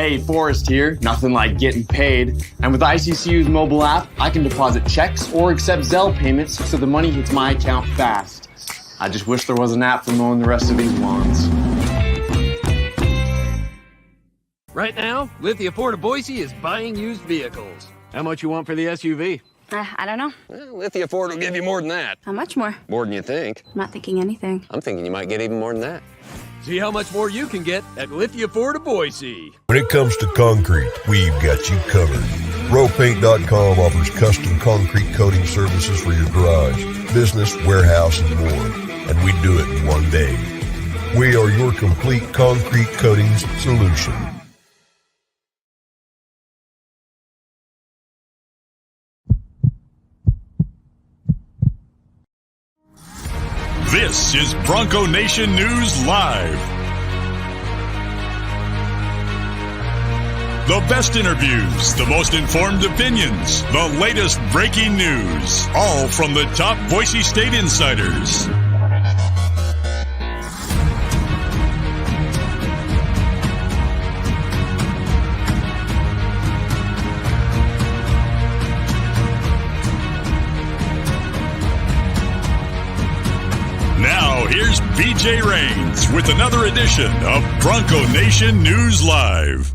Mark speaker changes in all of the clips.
Speaker 1: Hey, Forrest here. Nothing like getting paid. And with ICCU's mobile app, I can deposit checks or accept Zelle payments so the money hits my account fast. I just wish there was an app for mowing the rest of these lawns.
Speaker 2: Right now, Lithia Ford of Boise is buying used vehicles. How much you want for the SUV?
Speaker 3: I don't know.
Speaker 2: Well, Lithia Ford will give you more than that.
Speaker 3: How much more?
Speaker 2: More than you think.
Speaker 3: I'm not thinking anything.
Speaker 2: I'm thinking you might get even more than that. See how much more you can get at Lithia Ford of Boise.
Speaker 4: When it comes to concrete, we've got you covered. RowPaint.com offers custom concrete coating services for your garage, business, warehouse, and more. And we do it in one day. We are your complete concrete coatings solution.
Speaker 5: This is Bronco Nation News Live. The best interviews, the most informed opinions, the latest breaking news, all from the top Boise State insiders. Now, here's BJ Rains with another edition of Bronco Nation News Live.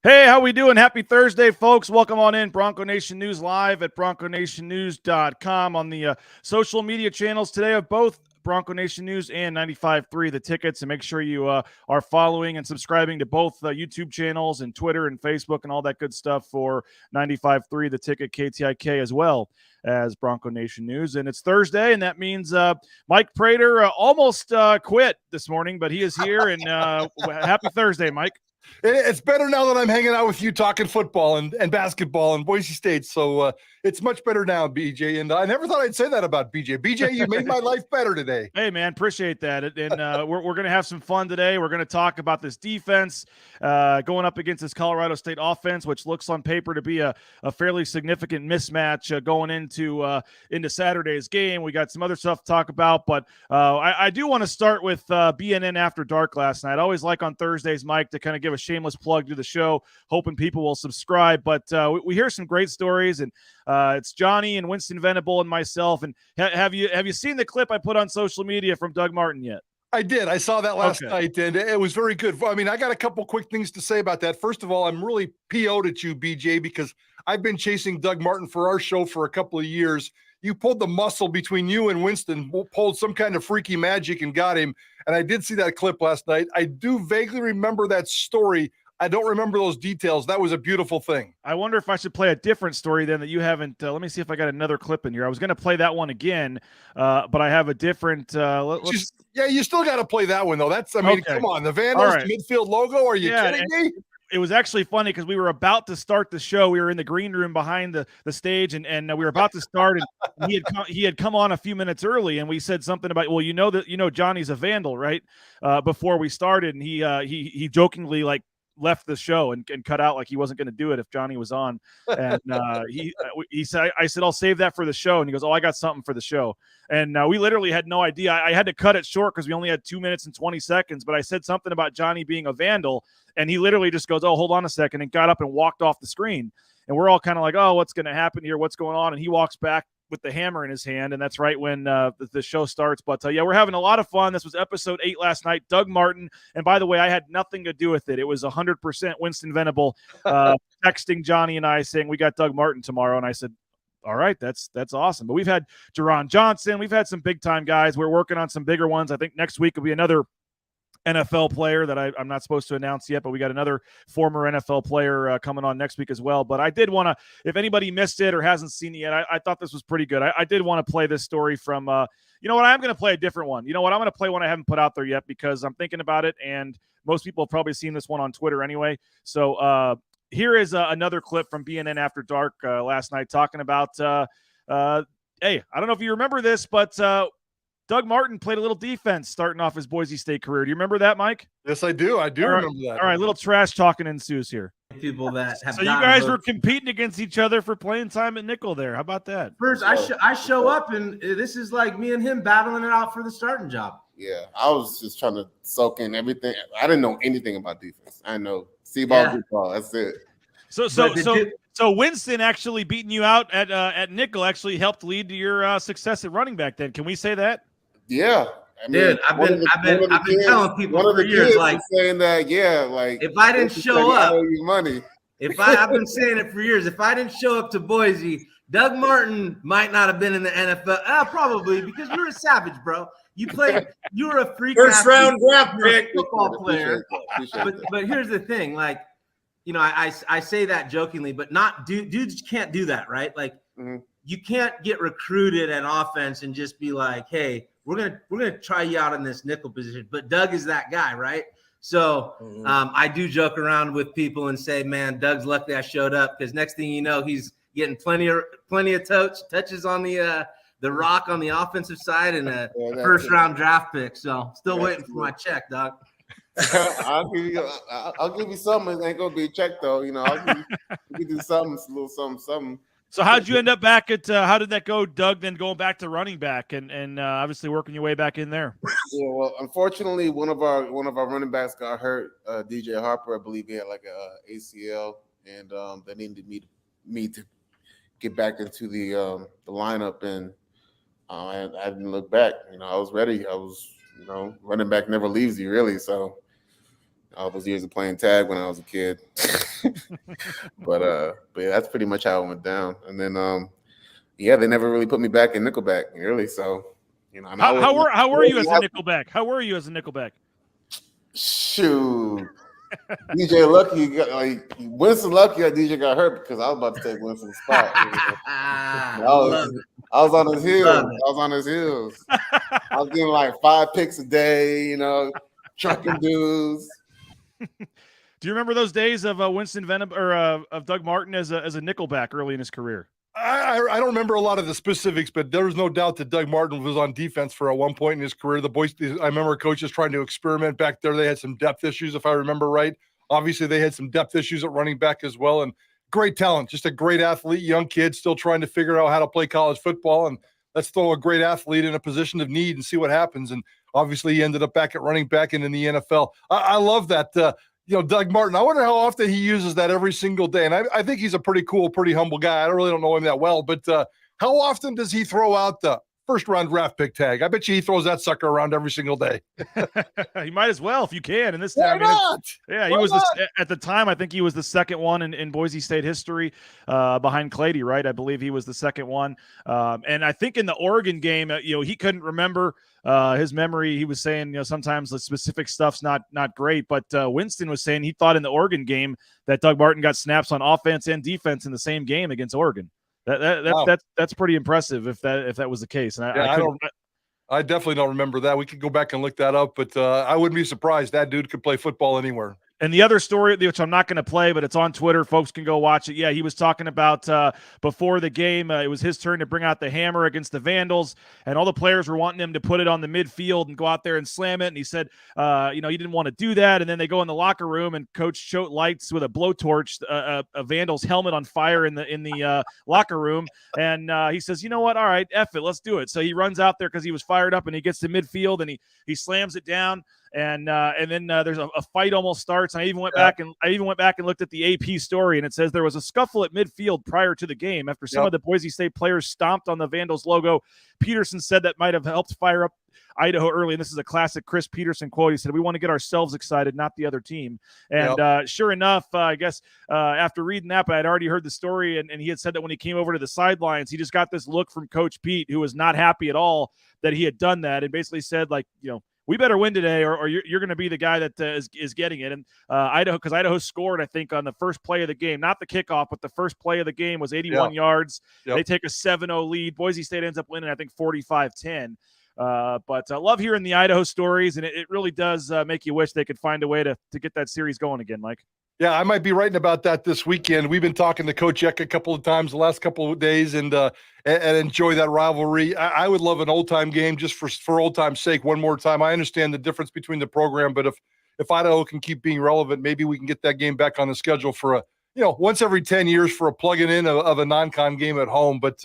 Speaker 6: Hey, how we doing? Happy Thursday, folks. Welcome on in. Bronco Nation News Live at bronconationnews.com on the social media channels today of both Bronco Nation News and 95.3 The Tickets. And make sure you are following and subscribing to both YouTube channels and Twitter and Facebook and all that good stuff for 95.3 The Ticket KTIK as well as Bronco Nation News. And it's Thursday, and that means Mike Prater almost quit this morning, but he is here. And happy Thursday, Mike.
Speaker 7: It's better now that I'm hanging out with you talking football and basketball and Boise State. So it's much better now, BJ. And I never thought I'd say that about BJ. BJ, you made my life better today.
Speaker 6: Hey, man, appreciate that. And we're going to have some fun today. We're going to talk about this defense going up against this Colorado State offense, which looks on paper to be a fairly significant mismatch going into Saturday's game. We got some other stuff to talk about, but I do want to start with BNN After Dark last night. I always like on Thursdays, Mike, to kind of give a shameless plug to the show, hoping people will subscribe. But we hear some great stories, and it's Johnny and Winston Venable and myself. And have you seen the clip I put on social media from Doug Martin yet?
Speaker 7: I did. I saw that last night, and it was very good. I mean, I got a couple quick things to say about that. First of all, I'm really PO'd at you, BJ, because I've been chasing Doug Martin for our show for a couple of years. You pulled the muscle between you and Winston, pulled some kind of freaky magic and got him. And I did see that clip last night. I do vaguely remember that story. I don't remember those details. That was a beautiful thing.
Speaker 6: I wonder if I should play a different story then that you haven't. Let me see if I got another clip in here. I was going to play that one again, but I have a different.
Speaker 7: You still got to play that one, though. Come on. The Vandals, right. Midfield logo. Are you kidding me?
Speaker 6: It was actually funny because we were about to start the show. We were in the green room behind the stage, and we were about to start. And he had come on a few minutes early, and we said something about, well, Johnny's a Vandal, right? Before we started, and he jokingly left the show and cut out like he wasn't going to do it if Johnny was on. And he said, I said, I'll save that for the show. And he goes, oh, I got something for the show. And we literally had no idea. I had to cut it short because we only had 2 minutes and 20 seconds, but I said something about Johnny being a Vandal. And he literally just goes, oh, hold on a second, and got up and walked off the screen. And we're all kind of like, oh, what's going to happen here? What's going on? And he walks back with the hammer in his hand, and that's right when the show starts. But we're having a lot of fun. This was episode 8 last night. Doug Martin, and by the way, I had nothing to do with it. It was 100% Winston Venable texting Johnny and I saying, we got Doug Martin tomorrow. And I said, all right, that's awesome. But we've had Jerron Johnson. We've had some big-time guys. We're working on some bigger ones. I think next week will be another NFL player that I'm not supposed to announce yet, but we got another former NFL player coming on next week as well. But I did want to, if anybody missed it or hasn't seen it yet, I thought this was pretty good. I did want to play this story from, you know what, I'm going to play a different one. You know what, I'm going to play one I haven't put out there yet because I'm thinking about it, and most people have probably seen this one on Twitter anyway. So here is another clip from BNN After Dark last night talking about, hey, I don't know if you remember this, but Doug Martin played a little defense starting off his Boise State career. Do you remember that, Mike?
Speaker 7: Yes, I do. I do remember that.
Speaker 6: All right, little trash talking ensues here.
Speaker 8: People that have
Speaker 6: so you guys were competing against each other for playing time at nickel there. How about that?
Speaker 8: First, I show up, and this is like me and him battling it out for the starting job.
Speaker 9: Yeah, I was just trying to soak in everything. I didn't know anything about defense. I know C-ball, B-ball. That's it.
Speaker 6: So Winston actually beating you out at nickel actually helped lead to your success at running back. Then can we say that?
Speaker 9: Yeah. I mean,
Speaker 8: dude, I've been telling people for years, like
Speaker 9: saying that, like
Speaker 8: if I didn't show up,
Speaker 9: I owe you money.
Speaker 8: I've been saying it for years. If I didn't show up to Boise, Doug Martin might not have been in the NFL. Probably because you're a savage, bro. You were a freak.
Speaker 9: First round draft pick,
Speaker 8: football player. But here's the thing, like, you know, I say that jokingly, but not dudes can't do that, right? Like, you can't get recruited at offense and just be like, hey, we're gonna try you out in this nickel position. But Doug is that guy, right? So I do joke around with people and say, man, Doug's lucky I showed up, because next thing you know, he's getting plenty of touches on the rock on the offensive side and a first round draft pick. So still waiting for my check, Doc.
Speaker 9: I'll give you something. It ain't gonna be a check though. You know, we can do something, a little something.
Speaker 6: So how'd you end up back at? How did that go, Doug? Then going back to running back and obviously working your way back in there.
Speaker 9: Yeah, well, unfortunately, one of our running backs got hurt. DJ Harper, I believe, he had like a ACL, and they needed me to get back into the lineup, and I didn't look back. You know, I was ready. I was, you know, running back never leaves you really. So all those years of playing tag when I was a kid. but yeah, that's pretty much how it went down. And then they never really put me back in nickelback really. So, you know,
Speaker 6: how were you as a nickelback? How were you as a nickelback?
Speaker 9: Shoot. DJ Lucky Winston Lucky DJ got hurt because I was about to take Winston's spot. I was on his heels. I was getting like 5 picks a day, you know, trucking dudes.
Speaker 6: Do you remember those days of Winston Venom or of Doug Martin as a nickelback early in his career?
Speaker 7: I don't remember a lot of the specifics, but there was no doubt that Doug Martin was on defense for at one point in his career. I remember coaches trying to experiment back there. They had some depth issues, if I remember right. Obviously, they had some depth issues at running back as well, and great talent, just a great athlete, young kid, still trying to figure out how to play college football. And let's throw a great athlete in a position of need and see what happens. And obviously, he ended up back at running back and in the NFL. I love that. Doug Martin, I wonder how often he uses that every single day. And I think he's a pretty cool, pretty humble guy. I don't know him that well, but how often does he throw out the first round draft pick tag? I bet you he throws that sucker around every single day.
Speaker 6: He might as well if you can. In this
Speaker 7: time,
Speaker 6: he was at the time. I think he was the second one in Boise State history, behind Clady. Right, I believe he was the second one. And I think in the Oregon game, he couldn't remember. His memory, he was saying, sometimes the specific stuff's not great, but Winston was saying he thought in the Oregon game that Doug Martin got snaps on offense and defense in the same game against Oregon. That's pretty impressive if that was the case. And
Speaker 7: I definitely don't remember that. We could go back and look that up, but I wouldn't be surprised. That dude could play football anywhere.
Speaker 6: And the other story, which I'm not going to play, but it's on Twitter. Folks can go watch it. Yeah, he was talking about before the game, it was his turn to bring out the hammer against the Vandals, and all the players were wanting him to put it on the midfield and go out there and slam it. And he said, he didn't want to do that. And then they go in the locker room, and Coach Choate lights with a blowtorch a Vandals helmet on fire in the locker room. And he says, you know what? All right, F it, let's do it. So he runs out there because he was fired up, and he gets to midfield, and he slams it down. And then there's a fight almost starts. And I even went back and looked at the AP story, and it says there was a scuffle at midfield prior to the game after some of the Boise State players stomped on the Vandals logo. Peterson said that might have helped fire up Idaho early, and this is a classic Chris Peterson quote. He said, "We want to get ourselves excited, not the other team." And sure enough, I guess after reading that, but I'd already heard the story, and he had said that when he came over to the sidelines, he just got this look from Coach Pete, who was not happy at all that he had done that, and basically said, like, we better win today, or you're going to be the guy that is getting it. And Idaho scored, I think, on the first play of the game, not the kickoff, but the first play of the game was 81 yards. They take a 7-0 lead. Boise State ends up winning, I think, 45-10. But I love hearing the Idaho stories, and it really does make you wish they could find a way to get that series going again, Mike.
Speaker 7: Yeah, I might be writing about that this weekend. We've been talking to Coach Eck a couple of times the last couple of days, and enjoy that rivalry. I would love an old time game just for old time's sake. One more time. I understand the difference between the program, but if Idaho can keep being relevant, maybe we can get that game back on the schedule for once every 10 years for a plugging in of a non-con game at home. But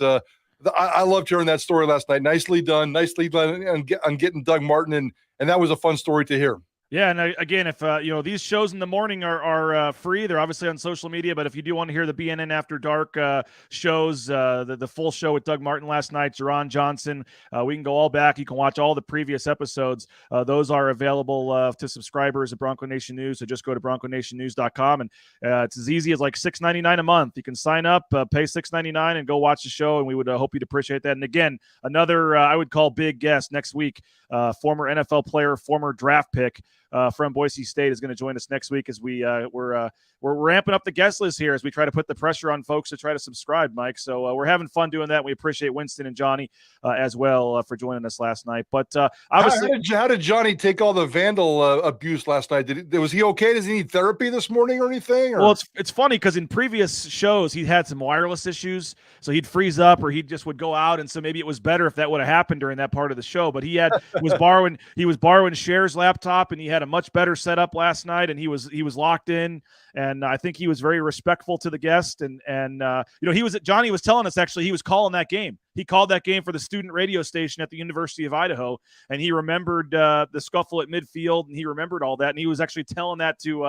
Speaker 7: I loved hearing that story last night. Nicely done on getting Doug Martin, and that was a fun story to hear.
Speaker 6: Yeah, and again, if these shows in the morning are free, they're obviously on social media. But if you do want to hear the BNN After Dark shows, the full show with Doug Martin last night, Jerron Johnson, we can go all back. You can watch all the previous episodes. Those are available to subscribers at Bronco Nation News. So just go to bronconationnews.com, and it's as easy as like $6.99 a month. You can sign up, pay $6.99, and go watch the show. And we would hope you'd appreciate that. And again, another I would call big guest next week. Former NFL player, former draft pick from Boise State is going to join us next week as we're ramping up the guest list here as we try to put the pressure on folks to try to subscribe, Mike. So we're having fun doing that. We appreciate Winston and Johnny as well for joining us last night. But obviously,
Speaker 7: how did Johnny take all the vandal abuse last night? Was he okay? Does he need therapy this morning or anything? Or?
Speaker 6: Well, it's funny because in previous shows he had some wireless issues, so he'd freeze up or he just would go out, and so maybe it was better if that would have happened during that part of the show. But he was borrowing Cher's laptop, and he had a much better setup last night, and he was locked in. And I think he was very respectful to the guest. And Johnny was telling us, actually, he was calling that game. He called that game for the student radio station at the University of Idaho. And he remembered the scuffle at midfield, and he remembered all that. And he was actually telling that to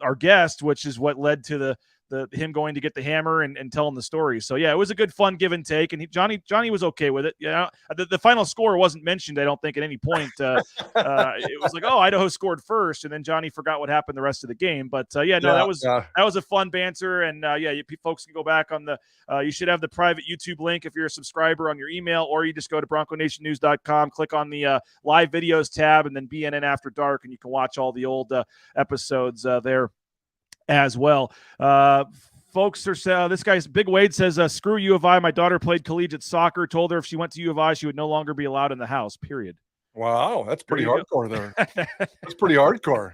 Speaker 6: our guest, which is what led to him going to get the hammer and telling the story. So yeah, it was a good fun give and take, and Johnny was okay with it. Yeah, the final score wasn't mentioned, I don't think, at any point. It was like, oh, Idaho scored first, and then Johnny forgot what happened the rest of the game. But that was a fun banter, and folks can go back on the. You should have the private YouTube link if you're a subscriber on your email, or you just go to bronconationnews.com, click on the live videos tab, and then BNN After Dark, and you can watch all the old episodes there as well. Folks are this guy's Big Wade says, screw U of I. My daughter played collegiate soccer, told her if she went to U of I, she would no longer be allowed in the house, period.
Speaker 7: Wow, that's pretty hardcore there. That's pretty hardcore.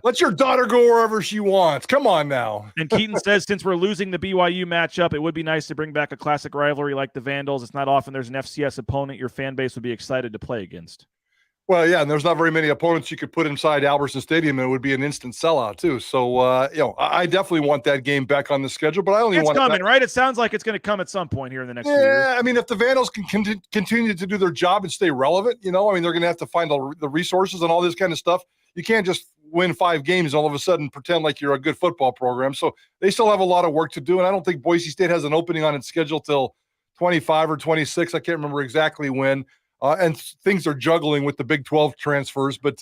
Speaker 7: Let your daughter go wherever she wants. Come on now.
Speaker 6: And Keaton says, since we're losing the BYU matchup, it would be nice to bring back a classic rivalry like the Vandals. It's not often there's an FCS opponent your fan base would be excited to play against.
Speaker 7: Well, yeah, and there's not very many opponents you could put inside Albertson Stadium, and it would be an instant sellout too. So, I definitely want that game back on the schedule, but I only want
Speaker 6: it's coming, right? It sounds like it's going to come at some point here in the next few years.
Speaker 7: Yeah, I mean, if the Vandals can continue to do their job and stay relevant, they're going to have to find the resources and all this kind of stuff. You can't just win 5 games and all of a sudden pretend like you're a good football program. So they still have a lot of work to do, and I don't think Boise State has an opening on its schedule till 25 or 26. I can't remember exactly when. And things are juggling with the Big 12 transfers, but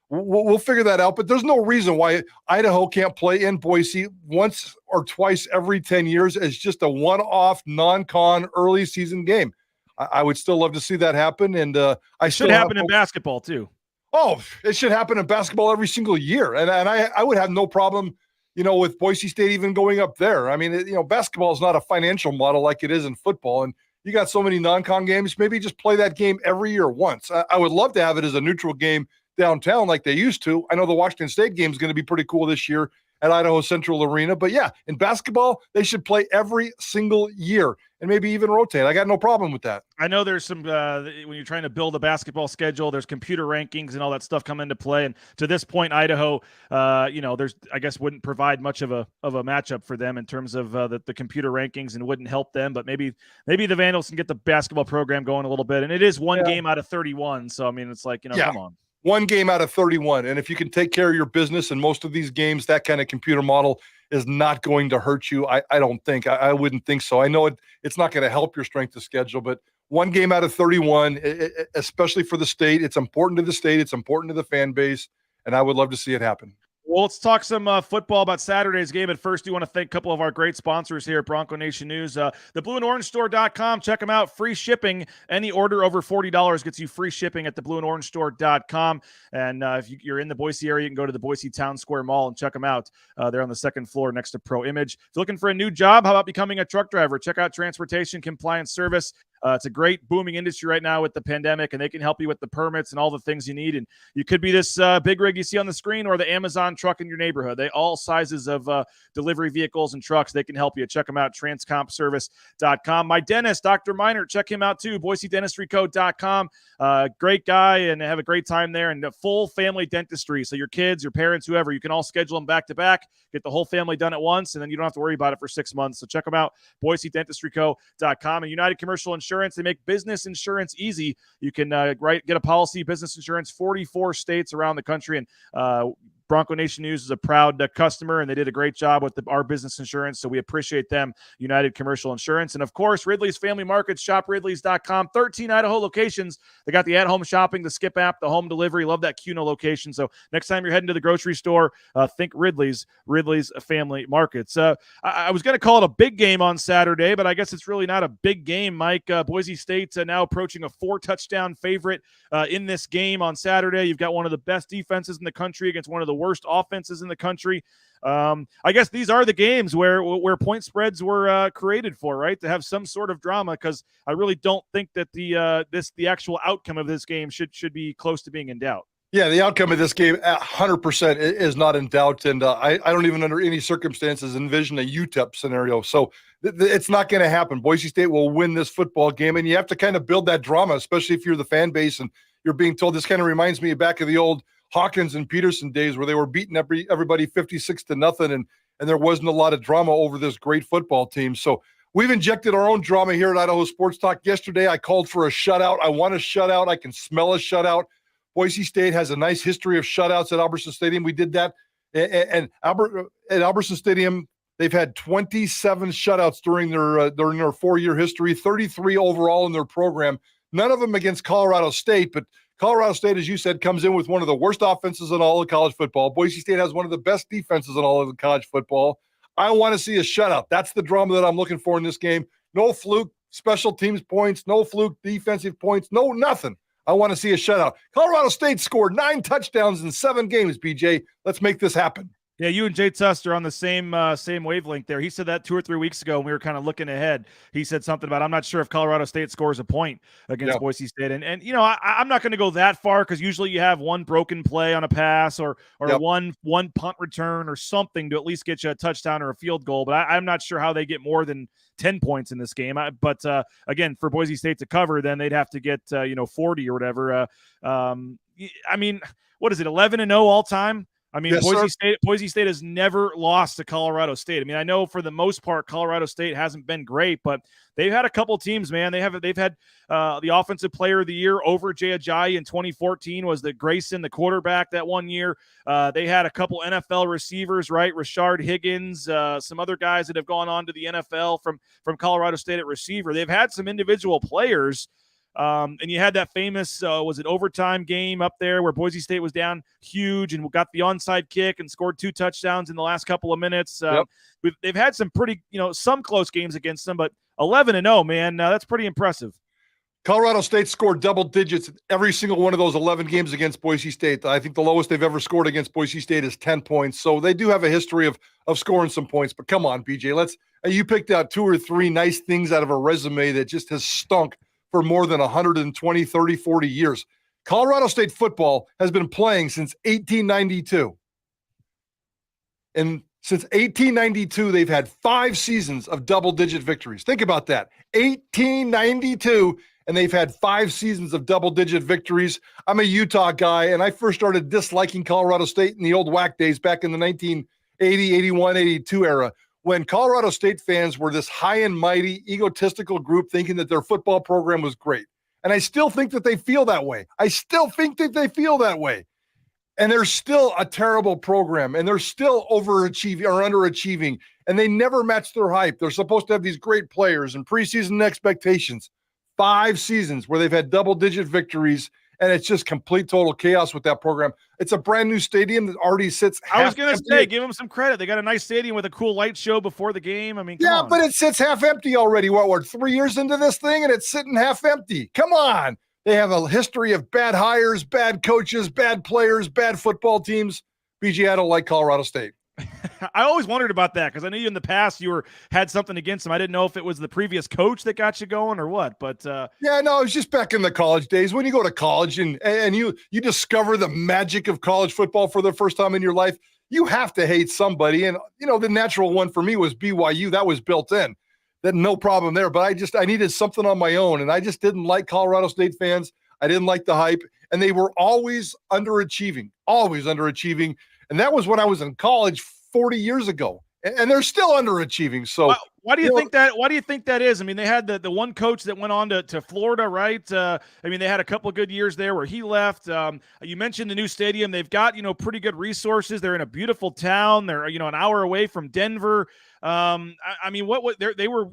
Speaker 7: we'll figure that out. But there's no reason why Idaho can't play in Boise once or twice every 10 years as just a one-off non-con early season game. I would still love to see that happen. And
Speaker 6: it should happen in basketball too.
Speaker 7: Oh, it should happen in basketball every single year. And I would have no problem, with Boise State even going up there. I mean, basketball is not a financial model like it is in football. And you got so many non-con games, maybe just play that game every year once. I would love to have it as a neutral game downtown like they used to. I know the Washington State game is going to be pretty cool this year at Idaho Central Arena. But yeah, in basketball, they should play every single year and maybe even rotate. I got no problem with that.
Speaker 6: I know there's some when you're trying to build a basketball schedule, there's computer rankings and all that stuff come into play. And to this point, Idaho, there's I guess wouldn't provide much of a matchup for them in terms of the computer rankings and wouldn't help them. But maybe the Vandals can get the basketball program going a little bit. And it is one game out of 31, so I mean it's like come on.
Speaker 7: One game out of 31. And if you can take care of your business in most of these games, that kind of computer model is not going to hurt you. I don't think. I wouldn't think so. I know it's not going to help your strength of schedule, but one game out of 31, especially for the state, it's important to the state. It's important to the fan base, and I would love to see it happen.
Speaker 6: Well, let's talk some football about Saturday's game. At first, we want to thank a couple of our great sponsors here at Bronco Nation News. The blueandorangestore.com. Check them out. Free shipping. Any order over $40 gets you free shipping at the blueandorangestore.com. And if you're in the Boise area, you can go to the Boise Town Square Mall and check them out. They're on the second floor next to Pro Image. If you're looking for a new job, how about becoming a truck driver? Check out Transportation Compliance Service. It's a great booming industry right now with the pandemic, and they can help you with the permits and all the things you need. And you could be this big rig you see on the screen or the Amazon truck in your neighborhood. They all sizes of delivery vehicles and trucks. They can help you. Check them out, transcompservice.com. My dentist, Dr. Miner, check him out too, BoiseDentistryCo.com. Great guy, and have a great time there. And full family dentistry. So your kids, your parents, whoever, you can all schedule them back to back, get the whole family done at once, and then you don't have to worry about it for 6 months. So check them out, BoiseDentistryCo.com. And United Commercial Insurance, they make business insurance easy. You can get a policy, business insurance, 44 states around the country. And Bronco Nation News is a proud customer, and they did a great job with our business insurance, so we appreciate them, United Commercial Insurance. And, of course, Ridley's Family Markets, shopridleys.com, 13 Idaho locations. They got the at-home shopping, the Skip app, the home delivery. Love that Cuno location. So next time you're heading to the grocery store, think Ridley's Family Markets. I was going to call it a big game on Saturday, but I guess it's really not a big game, Mike. Boise State now approaching a 4-touchdown favorite in this game on Saturday. You've got one of the best defenses in the country against one of the worst offenses in the country. I guess these are the games where point spreads were created for, right? To have some sort of drama, because I really don't think that the actual outcome of this game should be close to being in doubt.
Speaker 7: Yeah, the outcome of this game 100% is not in doubt, and I don't even under any circumstances envision a UTEP scenario. So it's not going to happen. Boise State will win this football game, and you have to kind of build that drama, especially if you're the fan base and you're being told. This kind of reminds me back of the old Hawkins and Peterson days where they were beating everybody 56-0, and there wasn't a lot of drama over this great football team. So we've injected our own drama here at Idaho Sports Talk. Yesterday, I called for a shutout. I want a shutout. I can smell a shutout. Boise State has a nice history of shutouts at Albertson Stadium. We did that. And at Albertson Stadium, they've had 27 shutouts during their 4-year history, 33 overall in their program. None of them against Colorado State, but Colorado State, as you said, comes in with one of the worst offenses in all of college football. Boise State has one of the best defenses in all of college football. I want to see a shutout. That's the drama that I'm looking for in this game. No fluke special teams points, no fluke defensive points, no nothing. I want to see a shutout. Colorado State scored 9 touchdowns in 7 games, BJ. Let's make this happen.
Speaker 6: Yeah, you and Jay Tuster on the same wavelength there. He said that 2 or 3 weeks ago when we were kind of looking ahead. He said something about, I'm not sure if Colorado State scores a point against Boise State. And you know, I'm not going to go that far, because usually you have one broken play on a pass or one punt return or something to at least get you a touchdown or a field goal. But I'm not sure how they get more than 10 points in this game. But again, for Boise State to cover, then they'd have to get 40 or whatever. I mean, what is it, 11-0 all time? I mean, yes, Boise State has never lost to Colorado State. I mean, I know for the most part, Colorado State hasn't been great, but they've had a couple teams, man. They've had the offensive player of the year over Jay Ajayi in 2014 was the Grayson, the quarterback that one year. They had a couple NFL receivers, right? Rashard Higgins, some other guys that have gone on to the NFL from Colorado State at receiver. They've had some individual players. And you had that famous, was it overtime game up there where Boise State was down huge and got the onside kick and scored 2 touchdowns in the last couple of minutes. They've had some pretty, some close games against them, but 11-0, man, that's pretty impressive.
Speaker 7: Colorado State scored double digits in every single one of those 11 games against Boise State. I think the lowest they've ever scored against Boise State is 10 points. So they do have a history of scoring some points. But come on, BJ, you picked out 2 or 3 nice things out of a resume that just has stunk for more than 120, 30, 40 years. Colorado State football has been playing since 1892. And since 1892, they've had 5 seasons of double-digit victories. Think about that. 1892, and they've had 5 seasons of double-digit victories. I'm a Utah guy, and I first started disliking Colorado State in the old WAC days back in the 1980, 81, 82 era, when Colorado State fans were this high and mighty, egotistical group thinking that their football program was great. And I still think that they feel that way. And they're still a terrible program, and they're still overachieving or underachieving, and they never match their hype. They're supposed to have these great players and preseason expectations. 5 seasons where they've had double-digit victories, and it's just complete, total chaos with that program. It's a brand new stadium that already sits half empty.
Speaker 6: I was going to say, give them some credit. They got a nice stadium with a cool light show before the game. I mean, come on.
Speaker 7: But it sits half empty already. We're 3 years into this thing, and it's sitting half empty. Come on. They have a history of bad hires, bad coaches, bad players, bad football teams. BG, I don't like Colorado State.
Speaker 6: I always wondered about that because I knew you in the past had something against him. I didn't know if it was the previous coach that got you going or what. But
Speaker 7: yeah, no, it was just back in the college days when you go to college and you discover the magic of college football for the first time in your life. You have to hate somebody, and the natural one for me was BYU. That was built in. That no problem there. But I needed something on my own, and I just didn't like Colorado State fans. I didn't like the hype, and they were always underachieving. And that was when I was in college 40 years ago, and they're still underachieving. So
Speaker 6: why do you think that? Why do you think that is? I mean, they had the one coach that went on to Florida, right? I mean, they had a couple of good years there where he left. You mentioned the new stadium. They've got pretty good resources. They're in a beautiful town. They're an hour away from Denver. I mean, what they were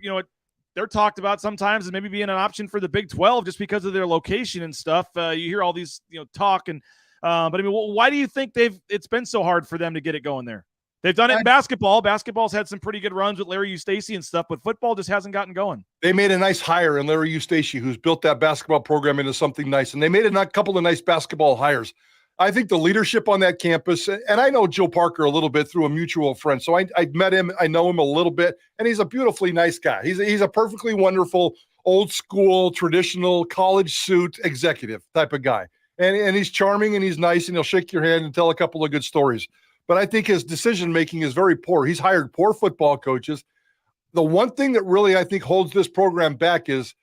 Speaker 6: they're talked about sometimes as maybe being an option for the Big 12 just because of their location and stuff. You hear all these talk and. But I mean, why do you think it's been so hard for them to get it going there? They've done it in basketball. Basketball's had some pretty good runs with Larry Eustace and stuff, but football just hasn't gotten going.
Speaker 7: They made a nice hire in Larry Eustace, who's built that basketball program into something nice, and they made a couple of nice basketball hires. I think the leadership on that campus, and I know Joe Parker a little bit through a mutual friend, so I met him. I know him a little bit, and he's a beautifully nice guy. He's a perfectly wonderful, old school, traditional college suit executive type of guy. And he's charming and he's nice and he'll shake your hand and tell a couple of good stories. But I think his decision-making is very poor. He's hired poor football coaches. The one thing that really I think holds this program back is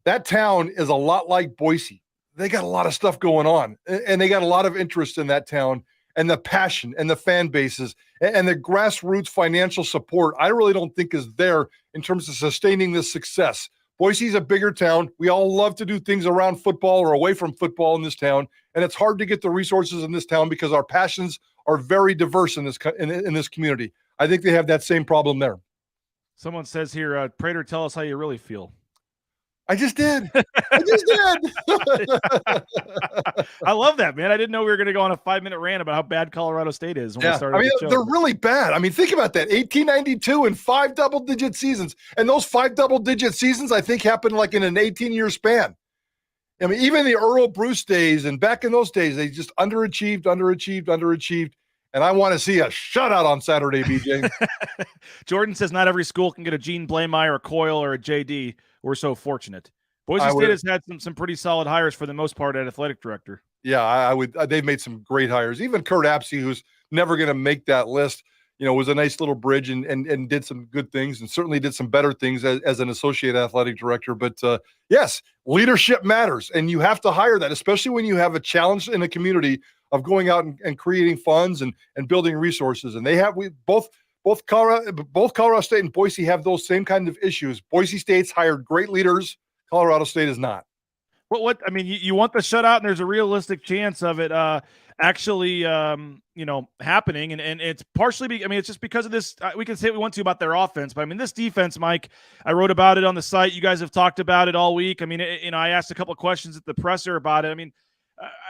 Speaker 7: that town is a lot like Boise. They got a lot of stuff going on and they got a lot of interest in that town and the passion and the fan bases and the grassroots financial support. I really don't think is there in terms of sustaining this success. Boise's a bigger town. We all love to do things around football or away from football in this town, and it's hard to get the resources in this town because our passions are very diverse in this community. I think they have that same problem there.
Speaker 6: Someone says here, Prater, tell us how you really feel.
Speaker 7: I just did. I
Speaker 6: love that, man. I didn't know we were going to go on a 5-minute rant about how bad Colorado State is. When we started
Speaker 7: I mean, they're really bad. I mean, think about that. 1892 and 5 double-digit seasons. And those 5 double-digit seasons, I think, happened like in an 18-year span. I mean, even the Earl Bruce days and back in those days, they just underachieved. And I want to see a shutout on Saturday, BJ.
Speaker 6: Jordan says not every school can get a Gene Blameyer, a Coyle, or a JD. We're so fortunate. Boise State has had some pretty solid hires for the most part at athletic director.
Speaker 7: Yeah, I would. They've made some great hires. Even Kurt Apsey, who's never going to make that list, was a nice little bridge and did some good things and certainly did some better things as an associate athletic director. But yes, leadership matters, and you have to hire that, especially when you have a challenge in a community of going out and creating funds and building resources. And both Colorado State and Boise have those same kind of issues. Boise State's hired great leaders. Colorado State is not.
Speaker 6: What I mean, you want the shutout, and there's a realistic chance of it actually, happening. And it's partially, it's just because of this. We can say what we want to about their offense, but I mean, this defense, Mike, I wrote about it on the site. You guys have talked about it all week. I mean, I asked a couple of questions at the presser about it. I mean,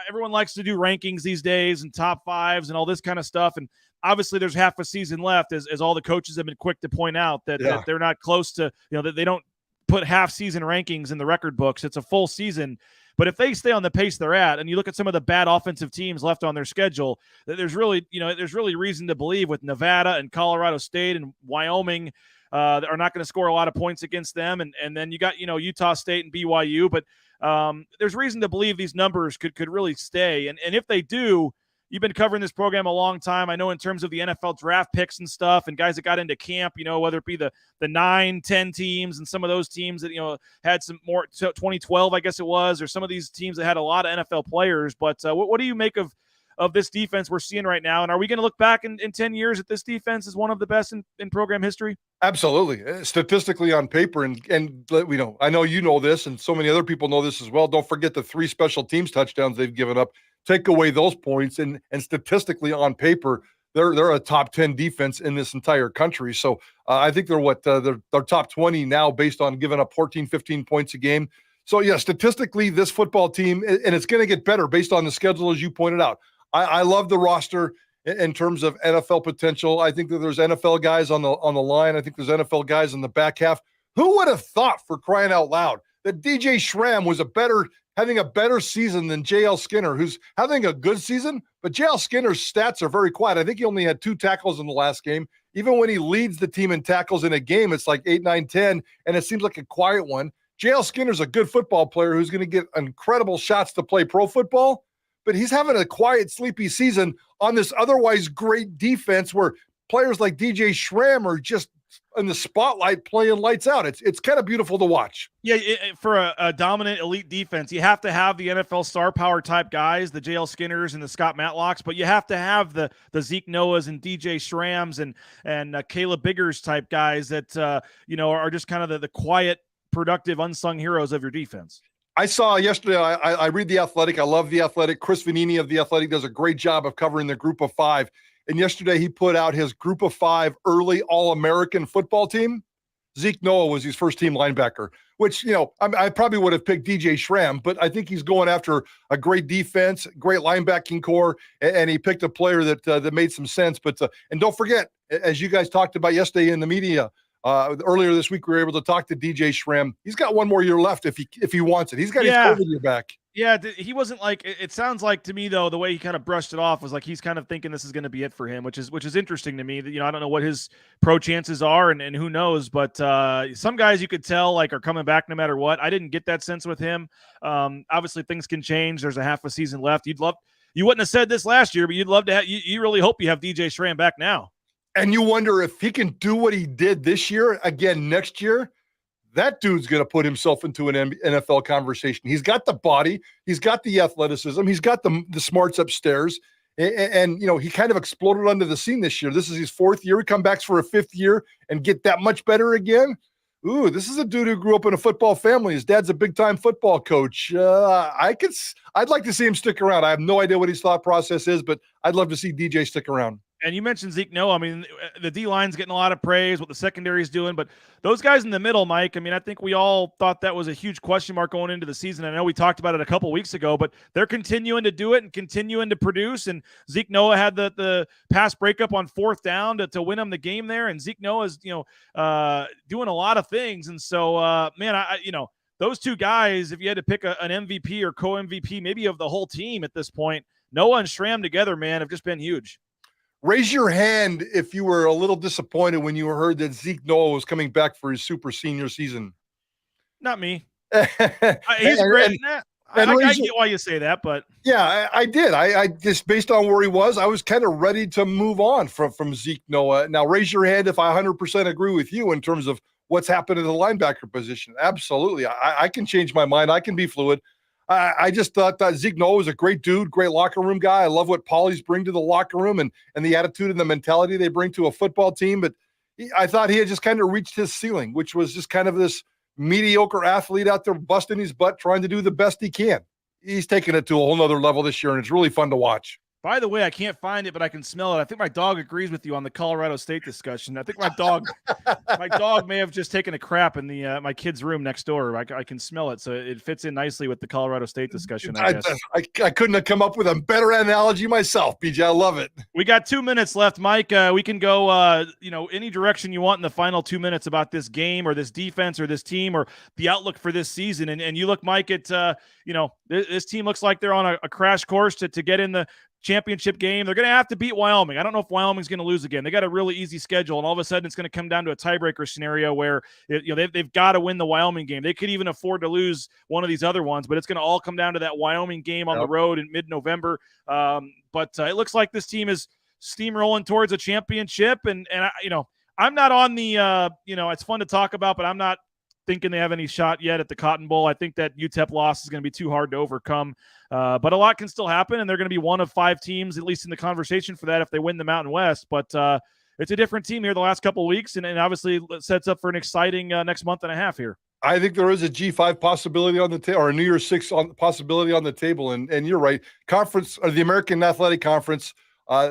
Speaker 6: everyone likes to do rankings these days and top fives and all this kind of stuff. And obviously there's half a season left, as all the coaches have been quick to point out that they're not close to, that they don't put half season rankings in the record books. It's a full season. But if they stay on the pace they're at, and you look at some of the bad offensive teams left on their schedule, there's really reason to believe with Nevada and Colorado State and Wyoming that are not going to score a lot of points against them. And then you got, Utah State and BYU, but there's reason to believe these numbers could really stay. And if they do, you've been covering this program a long time. I know in terms of the NFL draft picks and stuff and guys that got into camp, whether it be the 9-10 teams and some of those teams that, had some more 2012, I guess it was, or some of these teams that had a lot of NFL players. But what do you make of this defense we're seeing right now? And are we going to look back in 10 years at this defense as one of the best in program history?
Speaker 7: Absolutely. Statistically on paper. And I know you know this and so many other people know this as well. Don't forget the 3 special teams touchdowns they've given up. Take away those points, and statistically on paper, they're a top 10 defense in this entire country. So I think they're top 20 now based on giving up 14, 15 points a game. So yeah, statistically, this football team, and it's going to get better based on the schedule, as you pointed out. I love the roster in terms of NFL potential. I think that there's NFL guys on the line. I think there's NFL guys in the back half. Who would have thought, for crying out loud, that DJ Schramm was a better having a better season than J.L. Skinner, who's having a good season, but J.L. Skinner's stats are very quiet. I think he only had 2 tackles in the last game. Even when he leads the team in tackles in a game, it's like 8, 9, 10, and it seems like a quiet one. J.L. Skinner's a good football player who's going to get incredible shots to play pro football, but he's having a quiet, sleepy season on this otherwise great defense where players like DJ Schramm are just in the spotlight playing lights out. It's kind of beautiful to watch.
Speaker 6: Yeah, for a dominant elite defense, you have to have the NFL star power type guys, the JL Skinners and the Scott Matlocks, but you have to have the Zeke Noahs and DJ Schramms and Caleb Biggers type guys that are just kind of the quiet, productive, unsung heroes of your defense.
Speaker 7: I saw yesterday, I read The Athletic. I love The Athletic. Chris Vanini of The Athletic does a great job of covering the group of 5. And yesterday he put out his group of 5 early All-American football team. Zeke Noah was his first team linebacker, which, I probably would have picked DJ Schramm, but I think he's going after a great defense, great linebacking core, and he picked a player that made some sense. But and don't forget, as you guys talked about yesterday in the media, earlier this week, we were able to talk to DJ Schramm. He's got 1 more year left if he wants it. He's got his COVID year back.
Speaker 6: Yeah, he wasn't like, it sounds like to me though, the way he kind of brushed it off was like he's kind of thinking this is going to be it for him, which is interesting to me. That I don't know what his pro chances are, and who knows, but some guys you could tell like are coming back no matter what. I didn't get that sense with him. Obviously things can change. There's a half a season left. You wouldn't have said this last year, but you'd love to have, you really hope you have DJ Schramm back now.
Speaker 7: And you wonder if he can do what he did this year again next year. That dude's going to put himself into an NFL conversation. He's got the body. He's got the athleticism. He's got the smarts upstairs. And he kind of exploded onto the scene this year. This is his 4th year. He comes back for a 5th year and get that much better again. Ooh, this is a dude who grew up in a football family. His dad's a big-time football coach. I'd like to see him stick around. I have no idea what his thought process is, but I'd love to see DJ stick around.
Speaker 6: And you mentioned Zeke Noah. I mean, the D-line's getting a lot of praise, what the secondary's doing, but those guys in the middle, Mike, I mean, I think we all thought that was a huge question mark going into the season. I know we talked about it a couple weeks ago, but they're continuing to do it and continuing to produce. And Zeke Noah had the pass breakup on 4th down to win him the game there. And Zeke Noah is, doing a lot of things. And so, those 2 guys, if you had to pick an MVP or co-MVP, maybe of the whole team at this point, Noah and Schramm together, man, have just been huge.
Speaker 7: Raise your hand if you were a little disappointed when you heard that Zeke Noah was coming back for his super senior season.
Speaker 6: Not me. He's great. I get why you say that, but
Speaker 7: yeah, I did. I just, based on where he was, I was kind of ready to move on from Zeke Noah. Now, raise your hand if I 100% agree with you in terms of what's happened in the linebacker position. Absolutely. I can change my mind. I can be fluid. I just thought that Zeke Noah was a great dude, great locker room guy. I love what Paulies bring to the locker room and the attitude and the mentality they bring to a football team. But I thought he had just kind of reached his ceiling, which was just kind of this mediocre athlete out there busting his butt, trying to do the best he can. He's taken it to a whole nother level this year, and it's really fun to watch.
Speaker 6: By the way, I can't find it, but I can smell it. I think my dog agrees with you on the Colorado State discussion. I think my dog may have just taken a crap in the my kid's room next door. I can smell it, so it fits in nicely with the Colorado State discussion, I guess.
Speaker 7: I couldn't have come up with a better analogy myself, BJ. I love it.
Speaker 6: We got 2 minutes left, Mike. We can go, any direction you want in the final 2 minutes about this game or this defense or this team or the outlook for this season. And you look, Mike, at this team looks like they're on a crash course to get in the championship game. They're going to have to beat Wyoming. I don't know if Wyoming's going to lose again. They got a really easy schedule, and all of a sudden it's going to come down to a tiebreaker scenario where they've got to win the Wyoming game. They could even afford to lose one of these other ones, but it's going to all come down to that Wyoming game on the road in mid-November. But it looks like this team is steamrolling towards a championship, and I'm not on the it's fun to talk about, but I'm not thinking they have any shot yet at the Cotton Bowl. I think that UTEP loss is going to be too hard to overcome. But a lot can still happen, and they're going to be one of 5 teams, at least in the conversation for that, if they win the Mountain West. But it's a different team here the last couple of weeks, and obviously sets up for an exciting next month and a half here.
Speaker 7: I think there is a G5 possibility on the table, or a New Year's 6 possibility on the table. And you're right. Conference, or the American Athletic Conference,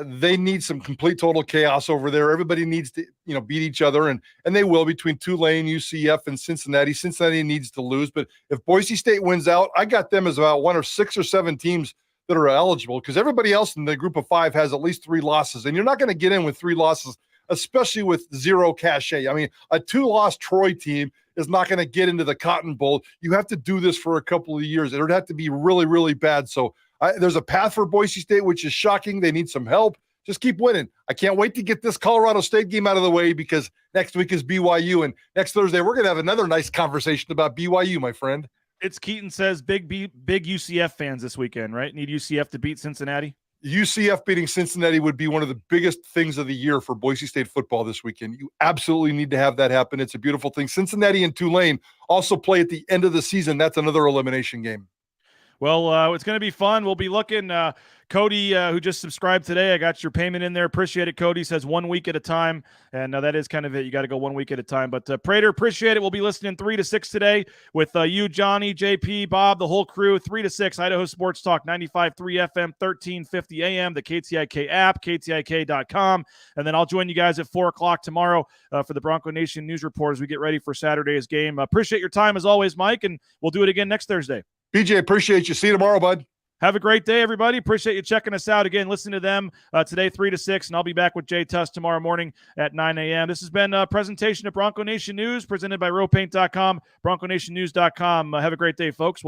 Speaker 7: they need some complete total chaos over there. Everybody needs to, beat each other, and they will, between Tulane, UCF, and Cincinnati. Cincinnati needs to lose, but if Boise State wins out, I got them as about 1 of 6 or 7 teams that are eligible, because everybody else in the group of 5 has at least 3 losses, and you're not going to get in with 3 losses, especially with zero cachet. I mean, a 2-loss Troy team is not going to get into the Cotton Bowl. You have to do this for a couple of years. It would have to be really, really bad. So there's a path for Boise State, which is shocking. They need some help. Just keep winning. I can't wait to get this Colorado State game out of the way because next week is BYU. And next Thursday, we're going to have another nice conversation about BYU, my friend.
Speaker 6: It's Keaton says big UCF fans this weekend, right? Need UCF to beat Cincinnati?
Speaker 7: UCF beating Cincinnati would be one of the biggest things of the year for Boise State football this weekend. You absolutely need to have that happen. It's a beautiful thing. Cincinnati and Tulane also play at the end of the season. That's another elimination game.
Speaker 6: Well, it's going to be fun. We'll be looking. Cody, who just subscribed today, I got your payment in there. Appreciate it, Cody. Says 1 week at a time. And that is kind of it. You got to go 1 week at a time. But Prater, appreciate it. We'll be listening 3 to 6 today with you, Johnny, JP, Bob, the whole crew. 3 to 6, Idaho Sports Talk, 95.3 FM, 1350 AM, the KTIK app, KTIK.com. And then I'll join you guys at 4 o'clock tomorrow for the Bronco Nation News Report as we get ready for Saturday's game. Appreciate your time as always, Mike, and we'll do it again next Thursday.
Speaker 7: BJ, appreciate you. See you tomorrow, bud.
Speaker 6: Have a great day, everybody. Appreciate you checking us out. Again, listen to them today, 3 to 6, and I'll be back with Jay Tuss tomorrow morning at 9 a.m. This has been a presentation of Bronco Nation News presented by RowPaint.com, BroncoNationNews.com. Have a great day, folks.